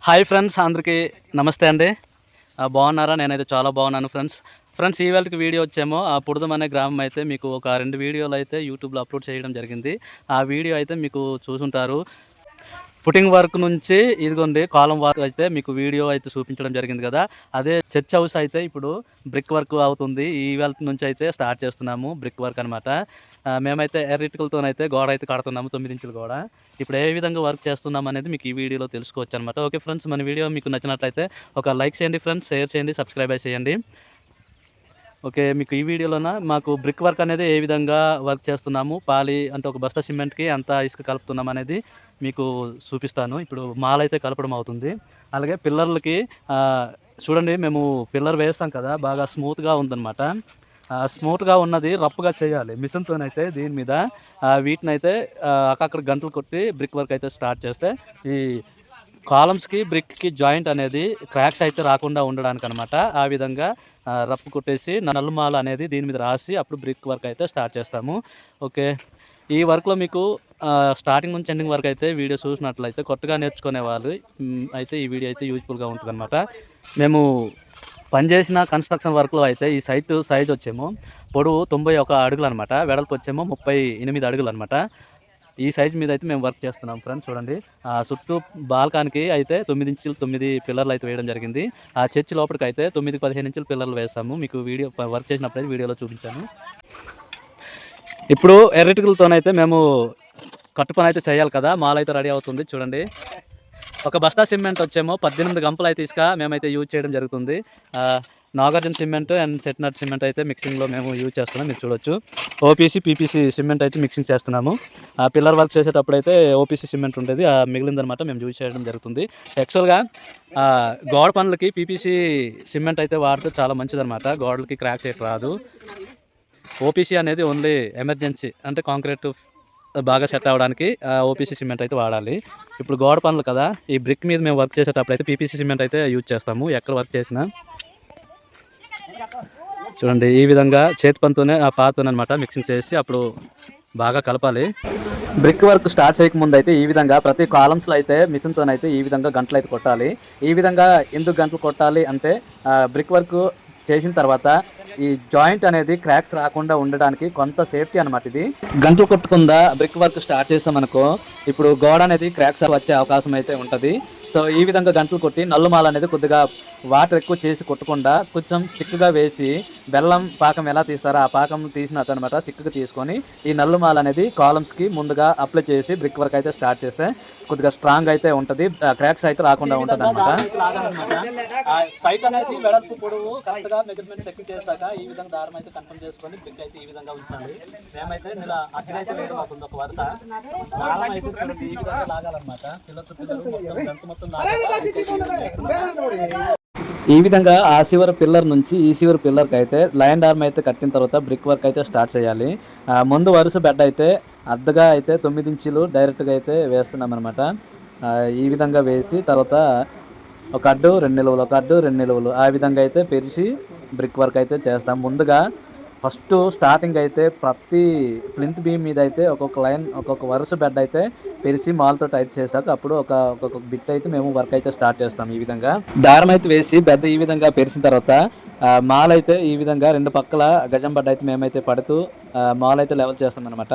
Hi friends, అందరికీ నమస్తే అండి. బాగున్నారా? నేనైతే చాలా బాగున్నాను ఫ్రెండ్స్ ఈ వేళకి వీడియో వచ్చేమో ఆ పుడదం అనే గ్రామం అయితే మీకు ఒక 2 వీడియోలు అయితే యూట్యూబ్లో అప్లోడ్ చేయడం జరిగింది. ఆ వీడియో అయితే మీకు చూసుంటారు. ఫుటింగ్ వర్క్ నుంచి ఇదిగోండి కాలం వర్క్ అయితే మీకు వీడియో అయితే చూపించడం జరిగింది కదా. అదే చర్చ్ హౌస్ అయితే ఇప్పుడు బ్రిక్ వర్క్ అవుతుంది. ఈ వేళ నుంచి అయితే స్టార్ట్ చేస్తున్నాము బ్రిక్ వర్క్ అనమాట. మేమైతే ఎర్రిటికలతోనైతే గోడ అయితే కడుతున్నాము, 9 ఇంచుల గోడ. ఇప్పుడు ఏ విధంగా వర్క్ చేస్తున్నాం అనేది మీకు ఈ వీడియోలో తెలుసుకోవచ్చు అనమాట. ఓకే ఫ్రెండ్స్, మన వీడియో మీకు నచ్చినట్లయితే ఒక లైక్ చేయండి ఫ్రెండ్స్, షేర్ చేయండి, సబ్స్క్రైబ్ చేయండి. ఓకే, మీకు ఈ వీడియోలోన మాకు బ్రిక్ వర్క్ అనేది ఏ విధంగా వర్క్ చేస్తున్నాము, పాలి అంటే ఒక బస్తా సిమెంట్కి అంత ఇసుక కలుపుతున్నాం అనేది మీకు చూపిస్తాను. ఇప్పుడు మాల్ అయితే కలపడం అవుతుంది. అలాగే పిల్లర్లకి చూడండి, మేము పిల్లర్ వేస్తాం కదా, బాగా స్మూత్గా ఉందన్నమాట. స్మూత్గా ఉన్నది రఫ్గా చేయాలి మిషన్తోనైతే. దీని మీద వీటినైతే అక్కడ గంటలు కొట్టి బ్రిక్ వర్క్ అయితే స్టార్ట్ చేస్తే ఈ కాలమ్స్కి బ్రిక్కి జాయింట్ అనేది క్రాక్స్ అయితే రాకుండా ఉండడానికి అనమాట. ఆ విధంగా రఫ్ కొట్టేసి నల్లుమాల అనేది దీని మీద రాసి అప్పుడు బ్రిక్ వర్క్ అయితే స్టార్ట్ చేస్తాము. ఓకే, ఈ వర్క్లో మీకు స్టార్టింగ్ నుంచి ఎండింగ్ వరకు అయితే వీడియో చూసినట్లయితే కొత్తగా నేర్చుకునే వాళ్ళు అయితే ఈ వీడియో అయితే యూజ్ఫుల్గా ఉంటుంది అనమాట. మేము పనిచేసిన కన్స్ట్రక్షన్ వర్క్లో అయితే ఈ సైజ్ వచ్చేమో పొడవు 91 అడుగులు అనమాట, వెడల్పు వచ్చేమో 38 అడుగులు అనమాట. ఈ సైజ్ మీద అయితే మేము వర్క్ చేస్తున్నాం ఫ్రెండ్స్. చూడండి, చుట్టూ బాల్కానికి అయితే 9 ఇంచులు 9 పిల్లర్లు అయితే వేయడం జరిగింది. ఆ చర్చ్ లోపలికి అయితే 9-15 ఇంచుల పిల్లర్లు వేస్తాము. మీకు వీడియో వర్క్ చేసినప్పుడు వీడియోలో చూపించాను. ఇప్పుడు ఎర్రిటికలతోనైతే మేము కట్టు పని అయితే చేయాలి కదా. మాల్ అయితే రెడీ అవుతుంది. చూడండి, ఒక బస్తా సిమెంట్ వచ్చేమో 18 గంపలు అయితే ఇసుక మేమైతే యూజ్ చేయడం జరుగుతుంది. నాగార్జున సిమెంట్ అండ్ సెట్నట్ సిమెంట్ అయితే మిక్సింగ్లో మేము యూజ్ చేస్తున్నాం. మీరు చూడొచ్చు, ఓపీసీ పీపీసీ సిమెంట్ అయితే మిక్సింగ్ చేస్తున్నాము. పిల్లర్ వర్క్ చేసేటప్పుడు అయితే ఓపీసీ సిమెంట్ ఉంటుంది, మిగిలిందనమాట మేము యూజ్ చేయడం జరుగుతుంది. యాక్చువల్గా గోడ పనులకి పీపీసీ సిమెంట్ అయితే వాడితే చాలా మంచిదన్నమాట. గోడలకి క్రాక్ చేయడం రాదు. ఓపీసీ అనేది ఓన్లీ ఎమర్జెన్సీ, అంటే కాంక్రీట్ బాగా సెట్ అవ్వడానికి ఓపీసీ సిమెంట్ అయితే వాడాలి. ఇప్పుడు గోడ పనులు కదా, ఈ బ్రిక్ మీద మేము వర్క్ చేసేటప్పుడు అయితే పీపీసీ సిమెంట్ అయితే యూజ్ చేస్తాము ఎక్కడ వర్క్ చేసినా. చూడండి, ఈ విధంగా చేతి పనితోనే ఆ పాతోనే అనమాట మిక్సింగ్ చేసి అప్పుడు బాగా కలపాలి. బ్రిక్ వర్క్ స్టార్ట్ చేయకముందు అయితే ఈ విధంగా ప్రతి కాలమ్స్లో అయితే మిషన్తోనైతే ఈ విధంగా గంటలు అయితే కొట్టాలి. ఈ విధంగా ఎందుకు గంటలు కొట్టాలి అంటే బ్రిక్ వర్క్ చేసిన తర్వాత ఈ జాయింట్ అనేది క్రాక్స్ రాకుండా ఉండడానికి కొంత సేఫ్టీ అనమాట. ఇది గంటలు కొట్టుకుందా బ్రిక్ వర్క్ స్టార్ట్ చేసామనుకో, ఇప్పుడు గోడ అనేది క్రాక్స్ వచ్చే అవకాశం అయితే ఉంటుంది. సో ఈ విధంగా గంటలు కొట్టి నల్లుమాల అనేది కొద్దిగా వాటర్ ఎక్కువ చేసి కొట్టకుండా కొంచెం చిక్కుగా వేసి, బెల్లం పాకం ఎలా తీస్తారో ఆ పాకం తీసినట్టు అనమాట చిక్కుగా తీసుకొని ఈ నల్లుమాల అనేది కాలమ్స్కి ముందుగా అప్లై చేసి బ్రిక్ వర్క్ అయితే స్టార్ట్ చేస్తే కొద్దిగా స్ట్రాంగ్ అయితే ఉంటుంది, క్రాక్స్ అయితే రాకుండా ఉంటుంది అనమాట. సైట్ అనేది వెడల్పు పొడవు కరెక్ట్గా మెజర్మెంట్ చెక్ చేశాక ఈ విధంగా దారం అయితే కన్ఫర్మ్ చేసుకొని బ్రిక్ అయితే ఈ విధంగా ఉంచాలి. మేమైతే ఇలా అక్కడ అయితే వేయడం అవుతుంది. ఒక వరుస దారం అయితే చూడండి ఈ విధంగా లాగాలన్నమాట. పిల్లలు మొత్తం ఈ విధంగా ఆ చివరి పిల్లర్ నుంచి ఈ చివరి పిల్లర్కి అయితే లైన్ డార్మ్ అయితే కట్టిన తర్వాత బ్రిక్ వర్క్ అయితే స్టార్ట్ చేయాలి. ముందు వరుస బెడ్ అయితే అద్దగా అయితే 9 ఇంచులు డైరెక్ట్గా అయితే వేస్తున్నాం అనమాట. ఈ విధంగా వేసి తర్వాత ఒక అడ్డు 2 నిలువలు, ఒక అడ్డు 2 నిలువలు ఆ విధంగా అయితే పెరిచి బ్రిక్ వర్క్ అయితే చేస్తాం. ముందుగా ఫస్ట్ స్టార్టింగ్ అయితే ప్రతి ప్లింత్ బీమ్ మీద అయితే ఒక్కొక్క లైన్ ఒక్కొక్క వరుస బెడ్ అయితే పెరిసి మాల్తో టైట్ చేశాక అప్పుడు ఒక్కొక్క బిట్ అయితే మేము వర్క్ అయితే స్టార్ట్ చేస్తాం. ఈ విధంగా దారం అయితే వేసి బెడ్ ఈ విధంగా పెరిచిన తర్వాత మాల్ అయితే ఈ విధంగా 2 పక్కల గజం బెడ్ అయితే మేమైతే పడుతూ మాల్ అయితే లెవెల్ చేస్తాం అనమాట.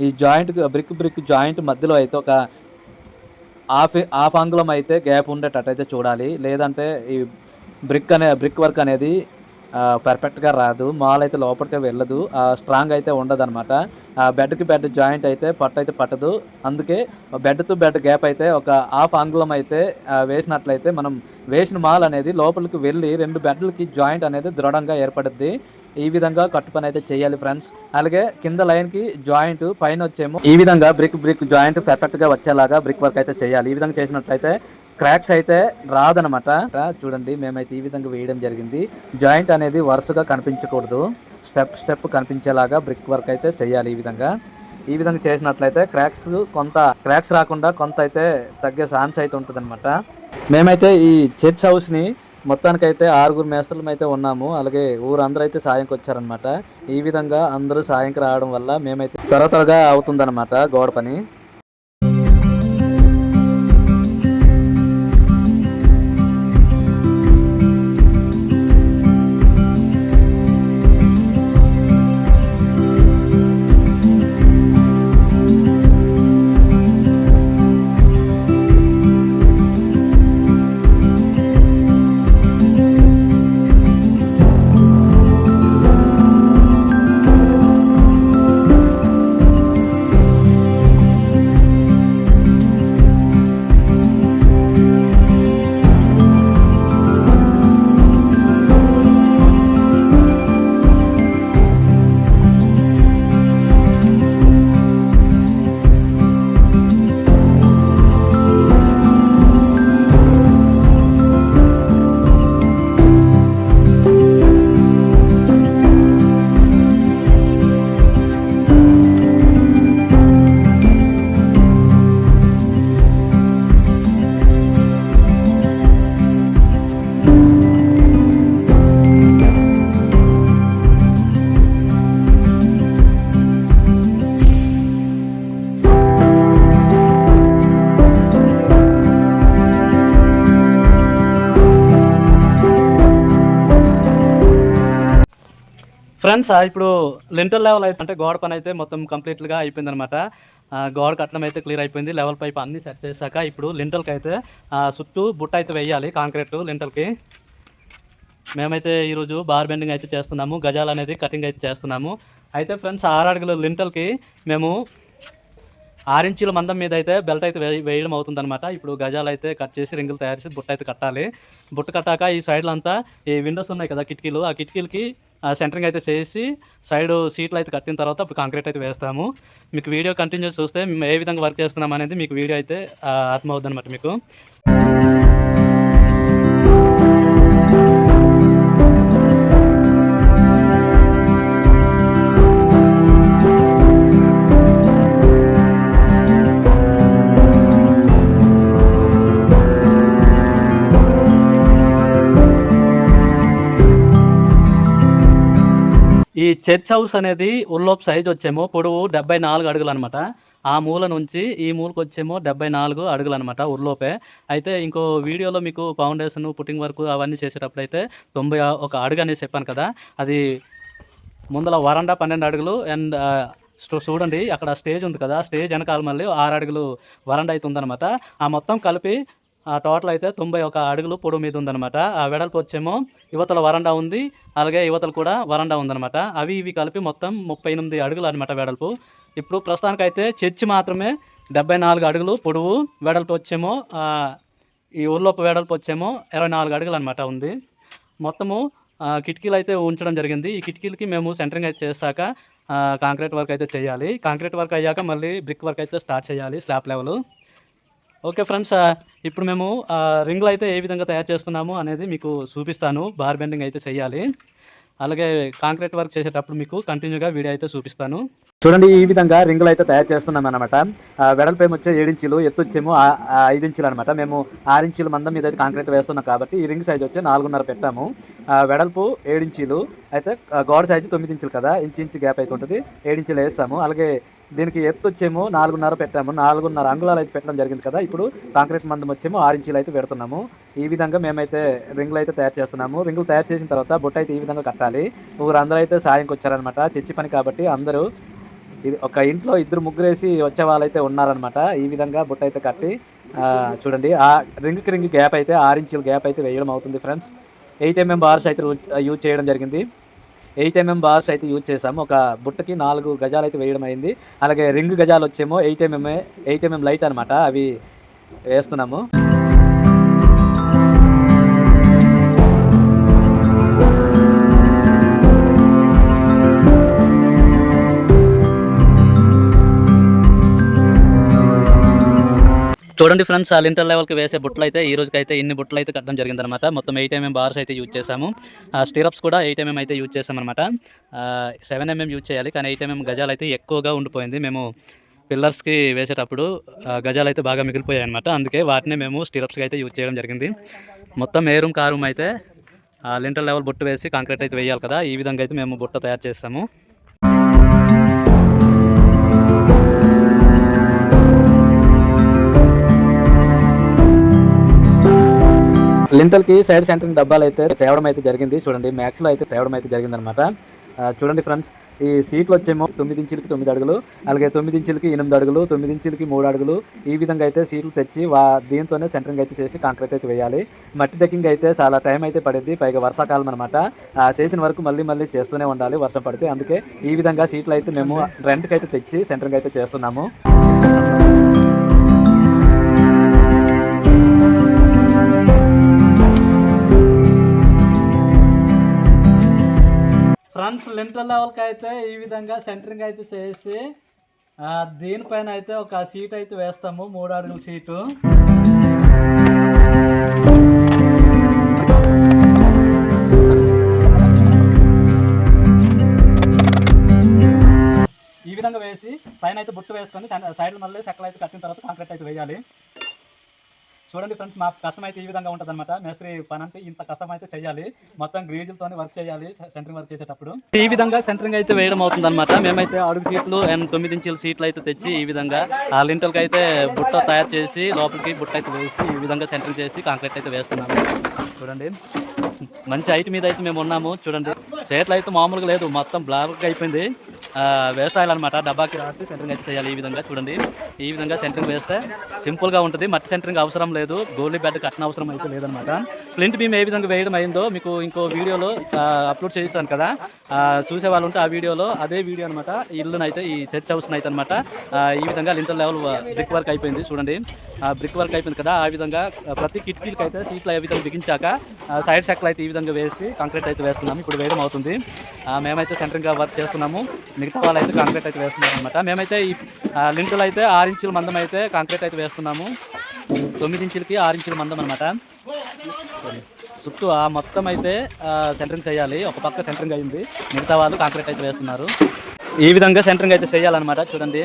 ఈ జాయింట్ బ్రిక్ జాయింట్ మధ్యలో అయితే ఒక హాఫ్ అంగుళం అయితే గ్యాప్ ఉండేటట్టు అయితే చూడాలి. లేదంటే ఈ బ్రిక్ వర్క్ అనేది పర్ఫెక్ట్గా రాదు, మాల్ అయితే లోపలికి వెళ్ళదు, స్ట్రాంగ్ అయితే ఉండదు అనమాట. బెడ్కి బెడ్ జాయింట్ అయితే పట్టదు. అందుకే బెడ్ టు బెడ్ గ్యాప్ అయితే ఒక హాఫ్ అంగుళం అయితే వేసినట్లయితే మనం వేసిన మాల్ అనేది లోపలికి వెళ్ళి 2 బెడ్లకి జాయింట్ అనేది దృఢంగా ఏర్పడుద్ది. ఈ విధంగా కట్టు పని అయితే చేయాలి ఫ్రెండ్స్. అలాగే కింద లైన్కి జాయింట్ పైన వచ్చేమో ఈ విధంగా బ్రిక్ జాయింట్ పర్ఫెక్ట్గా వచ్చేలాగా బ్రిక్ వర్క్ అయితే చేయాలి. ఈ విధంగా చేసినట్లయితే క్రాక్స్ అయితే రాదనమాట. చూడండి, మేమైతే ఈ విధంగా వేయడం జరిగింది. జాయింట్ అనేది వరుసగా కనిపించకూడదు, స్టెప్ కనిపించేలాగా బ్రిక్ వర్క్ అయితే చేయాలి. ఈ విధంగా చేసినట్లయితే క్రాక్స్ రాకుండా కొంత అయితే తగ్గే ఛాన్స్ అయితే ఉంటుంది అనమాట. మేమైతే ఈ చర్చ్ హౌస్ని మొత్తానికైతే 6 మేస్త్రులం అయితే ఉన్నాము. అలాగే ఊరందరూ అయితే సాయంకి వచ్చారనమాట. ఈ విధంగా అందరూ సాయంకి రావడం వల్ల మేమైతే త్వరగా అవుతుందన్నమాట గోడ పని. ఫ్రెండ్స్ ఇప్పుడు లింటల్ లెవెల్ అయితే అంటే గోడ పని అయితే మొత్తం కంప్లీట్గా అయిపోయింది అనమాట. గోడ కట్టడం అయితే క్లియర్ అయిపోయింది. లెవెల్ పైప్ అన్నీ సెట్ చేశాక ఇప్పుడు లింటల్కి అయితే చుట్టూ బుట్ట అయితే వేయాలి కాంక్రీట్ లింటల్కి. మేమైతే ఈరోజు బార్ బెండింగ్ అయితే చేస్తున్నాము, గజాలు అనేది కటింగ్ అయితే చేస్తున్నాము. అయితే ఫ్రెండ్స్ 6 అడుగుల లింటల్కి మేము 6 ఇంచుల మందం మీద అయితే బెల్ట్ అయితే వేయడం అవుతుందన్నమాట. ఇప్పుడు గజాలు అయితే కట్ చేసి రింగులు తయారు చేసి బుట్ట అయితే కట్టాలి. బుట్ట కట్టాక ఈ సైడ్లో అంతా ఈ విండోస్ ఉన్నాయి కదా కిటికీలు, ఆ కిటికీలకి సెంటరింగ్ అయితే చేసి సైడ్ సీట్లు అయితే కట్టిన తర్వాత అప్పుడు కాంక్రీట్ అయితే వేస్తాము. మీకు వీడియో కంటిన్యూ చూస్తే మేము ఏ విధంగా వర్క్ చేస్తున్నాం అనేది మీకు వీడియో అయితే అర్థమవుద్ది అనమాట మీకు. ఈ చర్చ్ హౌస్ అనేది ఉల్లోపు సైజ్ వచ్చేమో పొడవు 74 అడుగులు అనమాట. ఆ మూల నుంచి ఈ మూలకు వచ్చేమో 74 అడుగులు అనమాట ఉర్లోపే. అయితే ఇంకో వీడియోలో మీకు ఫౌండేషన్ పుట్టింగ్ వర్క్ అవన్నీ చేసేటప్పుడు అయితే 91 అడుగు అనేసి చెప్పాను కదా. అది ముందల వరండా 12 అడుగులు అండ్ చూడండి అక్కడ స్టేజ్ ఉంది కదా, స్టేజ్ వెనకాల మళ్ళీ 6 అడుగులు వరండా అయితే ఉందన్నమాట. ఆ మొత్తం కలిపి టోటల్ అయితే 91 అడుగులు పొడవు మీద ఉందన్నమాట. ఆ వెడల్పు వచ్చేమో యువతల వరండా ఉంది, అలాగే యువతలు కూడా వరండా ఉందన్నమాట. అవి ఇవి కలిపి మొత్తం 38 అడుగులు అనమాట వెడల్పు. ఇప్పుడు ప్రస్తుతానికైతే చర్చి మాత్రమే 74 అడుగులు పొడవు, వెడల్పు వచ్చేమో ఈ ఊర్లోపు వెడల్పు వచ్చేమో 24 అడుగులు అనమాట ఉంది. మొత్తము కిటికీలు అయితే ఉంచడం జరిగింది. ఈ కిటికీలకి మేము సెంటరింగ్ అయితే చేశాక కాంక్రీట్ వర్క్ అయితే చేయాలి. కాంక్రీట్ వర్క్ అయ్యాక మళ్ళీ బ్రిక్ వర్క్ అయితే స్టార్ట్ చేయాలి స్లాబ్ లెవెల్. ఓకే ఫ్రెండ్స్, ఇప్పుడు మేము రింగులు అయితే ఏ విధంగా తయారు చేస్తున్నాము అనేది మీకు చూపిస్తాను. బార్ బెండింగ్ అయితే చేయాలి, అలాగే కాంక్రీట్ వర్క్ చేసేటప్పుడు మీకు కంటిన్యూగా వీడియో అయితే చూపిస్తాను. చూడండి ఈ విధంగా రింగులు అయితే తయారు చేస్తున్నాం అనమాట. వెడల్పు ఏమో వచ్చే 7 ఇంచులు, ఎత్తు వచ్చేమో 5 ఇంచులు అనమాట. మేము 6 ఇంచుల మందం మీద అయితే కాంక్రీట్ వేస్తున్నాం కాబట్టి ఈ రింగ్ సైజ్ వచ్చి 4.5 పెట్టాము. వెడల్పు 7 ఇంచులు అయితే గోడ సైజు 9 ఇంచులు కదా, ఇంచు గ్యాప్ అయితే ఉంటుంది, 7 ఇంచులు వేస్తాము. అలాగే దీనికి ఎత్తు వచ్చేమో 4.5 పెట్టాము, 4.5 అంగుళాలు అయితే పెట్టడం జరిగింది కదా. ఇప్పుడు కాంక్రీట్ మందం వచ్చేమో 6 ఇంచులు అయితే పెడుతున్నాము. ఈ విధంగా మేమైతే రింగులు అయితే తయారు చేస్తున్నాము. రింగులు తయారు చేసిన తర్వాత బుట్ట అయితే ఈ విధంగా కట్టాలి. ఊరందరూ అయితే సాయంకి వచ్చారనమాట, చర్చి పని కాబట్టి అందరూ ఇది ఒక ఇంట్లో 2-3 వేసి వచ్చే వాళ్ళైతే ఉన్నారనమాట. ఈ విధంగా బుట్ట అయితే కట్టి చూడండి ఆ రింగ్కి రింగ్ గ్యాప్ అయితే 6 ఇంచుల గ్యాప్ అయితే వేయడం అవుతుంది ఫ్రెండ్స్. 8 mm బార్స్ అయితే యూజ్ చేయడం జరిగింది. 8 mm బార్స్ అయితే యూజ్ చేసాము. ఒక బుట్టకి 4 గజాలు అయితే వేయడం అయింది. అలాగే రింగ్ గజాలు వచ్చేమో 8 mm లైట్ అనమాట, అవి వేస్తున్నాము. చూడండి ఫ్రెండ్స్, ఆ లింటర్ లెవెల్కి వేసే బుట్టలు అయితే ఈ రోజుకి అయితే ఇన్ని బుట్టలు అయితే కట్టడం జరిగిందనమాట. మొత్తం 8 mm బార్స్ అయితే యూజ్ చేసాము. స్టీరప్స్ కూడా 8 mm అయితే యూజ్ చేసామన్నమాట. 7 mm యూజ్ చేయాలి, కానీ 8 mm గజాలు అయితే ఎక్కువగా ఉండిపోయింది. మేము పిల్లర్స్కి వేసేటప్పుడు గజాలు అయితే బాగా మిగిలిపోయాయి అనమాట. అందుకే వాటిని మేము స్టీరప్స్కి అయితే యూజ్ చేయడం జరిగింది. మొత్తం ఏ రూమ్ కా రూమ్ అయితే లింటర్ లెవెల్ బుట్ట వేసి కాంక్రీట్ అయితే వేయాలి కదా. ఈ విధంగా అయితే మేము బుట్ట తయారు చేస్తాము. లింటల్కి సైడ్ సెంటరింగ్ డబ్బాలు అయితే తేవడం అయితే జరిగింది. చూడండి మ్యాక్స్లో అయితే తేవడం అయితే జరిగింది అనమాట. చూడండి ఫ్రెండ్స్, ఈ సీట్లు వచ్చేమో 9 ఇంచులకి 9 అడుగులు, అలాగే 9 ఇంచులకి 8 అడుగులు, 9 ఇంచులకి 3 అడుగులు, ఈ విధంగా అయితే సీట్లు తెచ్చి దీంతోనే సెంటరింగ్ అయితే చేసి కాంక్రీట్ అయితే వేయాలి. మట్టి దక్కింగ్ అయితే చాలా టైం అయితే పడింది, పైగా వర్షాకాలం అనమాట. చేసిన వరకు మళ్ళీ చేస్తూనే ఉండాలి వర్షం పడితే. అందుకే ఈ విధంగా సీట్లు అయితే మేము రెంట్కి అయితే తెచ్చి సెంటరింగ్ అయితే చేస్తున్నాము. ఫ్రెండ్స్, లింటర్ లెవెల్కి అయితే ఈ విధంగా సెంటరింగ్ అయితే చేసి దీనిపైన అయితే ఒక సీట్ అయితే వేస్తాము, 3 అడుగుల సీటు. ఈ విధంగా వేసి పైన అయితే బుట్టు వేసుకొని సైడ్ మళ్ళీ సెక్కలు అయితే కట్టిన తర్వాత కాంక్రీట్ అయితే వేయాలి. చూడండి ఫ్రెండ్స్, మా కష్టం అయితే ఈ విధంగా ఉంటుంది అనమాట. మేస్త్రి పని అంటే ఇంత కష్టం అయితే చేయాలి, మొత్తం గ్రీజులతో వర్క్ చేయాలి సెంటరింగ్ వర్క్ చేసేటప్పుడు. ఈ విధంగా సెంటరింగ్ అయితే వేయడం అవుతుంది అనమాట. మేమైతే అడుగు సీట్లు అండ్ 9 ఇంచుల సీట్లు అయితే తెచ్చి ఈ విధంగా ఆ లింటల్కి అయితే బుట్ట తయారు చేసి లోపలికి బుట్ట అయితే వేసి ఈ విధంగా సెంటరింగ్ చేసి కాంక్రీట్ అయితే వేస్తున్నాము. చూడండి మంచి హైట్ మీద అయితే మేము ఉన్నాము. చూడండి చేతులు అయితే మామూలుగా లేదు, మొత్తం బ్లాక్ అయిపోయింది. వేస్ట్ ఆయిల్ అనమాట, డబ్బాకి రాసి సెంటరింగ్ అయితే చేయాలి. ఈ విధంగా చూడండి, ఈ విధంగా సెంటరింగ్ వేస్తే సింపుల్గా ఉంటుంది. మట్టి సెంటరింగ్ అవసరం లేదు, గోలీ బెడ్ కట్టిన అవసరం అయితే లేదనమాట. ప్లింట్ బీమ్ ఏ విధంగా వేయడం అయిందో మీకు ఇంకో వీడియోలో అప్లోడ్ చేస్తాను కదా, చూసే వాళ్ళు ఉంటే ఆ వీడియోలో అదే వీడియో అనమాట. ఇల్లునైతే ఈ చర్చ్ హౌస్ అయితే అనమాట ఈ విధంగా లింటర్ లెవెల్ బ్రిక్ వర్క్ అయిపోయింది. చూడండి, బ్రిక్ వర్క్ అయిపోయింది కదా, ఆ విధంగా ప్రతి కిటికీలకి అయితే సీట్లు ఏ విధంగా బిగించాక సైడ్ సెక్లు అయితే ఈ విధంగా వేసి కాంక్రీట్ అయితే వేస్తున్నాము. ఇప్పుడు వేయడం అవుతుంది. మేమైతే సెంటరింగ్గా వర్క్ చేస్తున్నాము, మిగతా వాళ్ళు అయితే కాంక్రీట్ అయితే వేస్తున్నారు అనమాట. మేమైతే ఈ లింటర్లు అయితే 6 ఇంచుల మందం అయితే కాంక్రీట్ అయితే వేస్తున్నాము. 9 ఇంచులకి 6 ఇంచుల మందం అనమాట. చుట్టూ మొత్తం అయితే సెంటరింగ్ చేయాలి. ఒక పక్క సెంటరింగ్ అయింది, మిగతా వాళ్ళు కాంక్రీట్ అయితే వేస్తున్నారు. ఈ విధంగా సెంటరింగ్ అయితే చేయాలన్నమాట. చూడండి,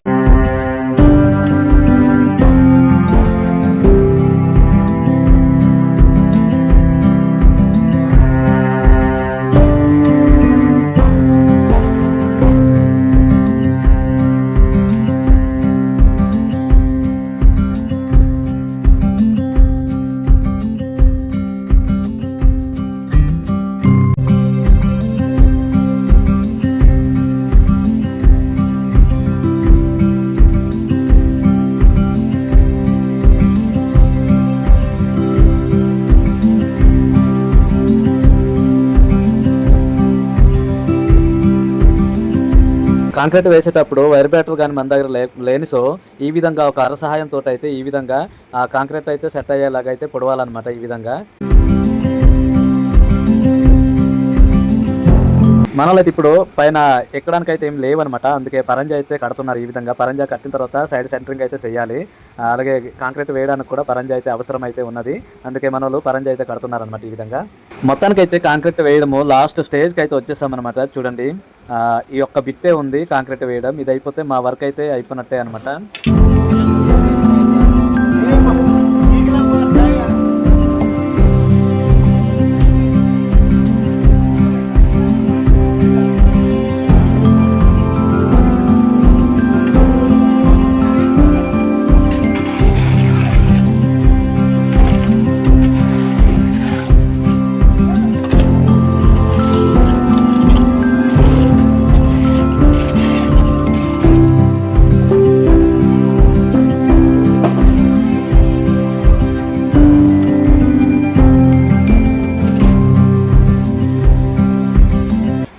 కాంక్రీట్ వేసేటప్పుడు వైర్ బ్యాటర్ కానీ మన దగ్గర లేని సో ఈ విధంగా ఒక అర సహాయంతో అయితే ఈ విధంగా ఆ కాంక్రీట్ అయితే సెట్ అయ్యేలాగా అయితే పొడవాలన్నమాట. ఈ విధంగా మనలో ఇప్పుడు పైన ఎక్కడానికి అయితే ఏం లేవన్నమాట, అందుకే పరంజా అయితే కడుతున్నారు. ఈ విధంగా పరంజా కట్టిన తర్వాత సైడ్ సెంటరింగ్ అయితే చేయాలి. అలాగే కాంక్రీట్ వేయడానికి కూడా పరంజా అయితే అవసరం అయితే ఉన్నది, అందుకే మనోళ్ళు పరంజా అయితే కడుతున్నారు అనమాట. ఈ విధంగా మొత్తానికి అయితే కాంక్రీట్ వేయడము లాస్ట్ స్టేజ్కి అయితే వచ్చేసామన్నమాట. చూడండి, ఈ యొక్క బిట్టే ఉంది కాంక్రీట్ వేయడం, ఇది అయిపోతే మా వర్క్ అయితే అయిపోయినట్టే అనమాట.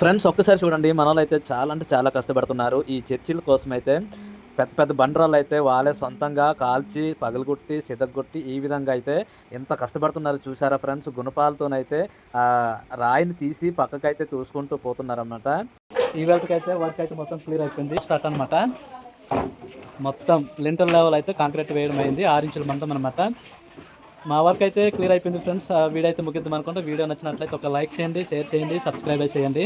ఫ్రెండ్స్, ఒక్కసారి చూడండి, మనలో అయితే చాలా అంటే చాలా కష్టపడుతున్నారు. ఈ చర్చిల కోసం అయితే పెద్ద పెద్ద బండరాళ్ళు అయితే వాళ్ళే సొంతంగా కాల్చి పగలగొట్టి సితగొట్టి ఈ విధంగా అయితే ఎంత కష్టపడుతున్నారు చూసారా ఫ్రెండ్స్. గుణపాలతోనైతే రాయిని తీసి పక్కకైతే తోసుకుంటూ పోతున్నారన్నమాట. ఈ వేళకైతే వర్క్ అయితే మొత్తం క్లియర్ అయిపోయింది. స్టార్ట్ అనమాట. మొత్తం లింటర్ లెవెల్ అయితే కాంక్రీట్ వేయడం అయింది, 6 ఇంచుల మందం అనమాట. మా వర్క్ అయితే క్లియర్ అయిపోయింది ఫ్రెండ్స్. వీడియో అయితే ముగిద్దాం అనుకుంటే, వీడియో నచ్చినట్లయితే ఒక లైక్ చేయండి, షేర్ చేయండి, సబ్స్క్రైబ్ చేయండి.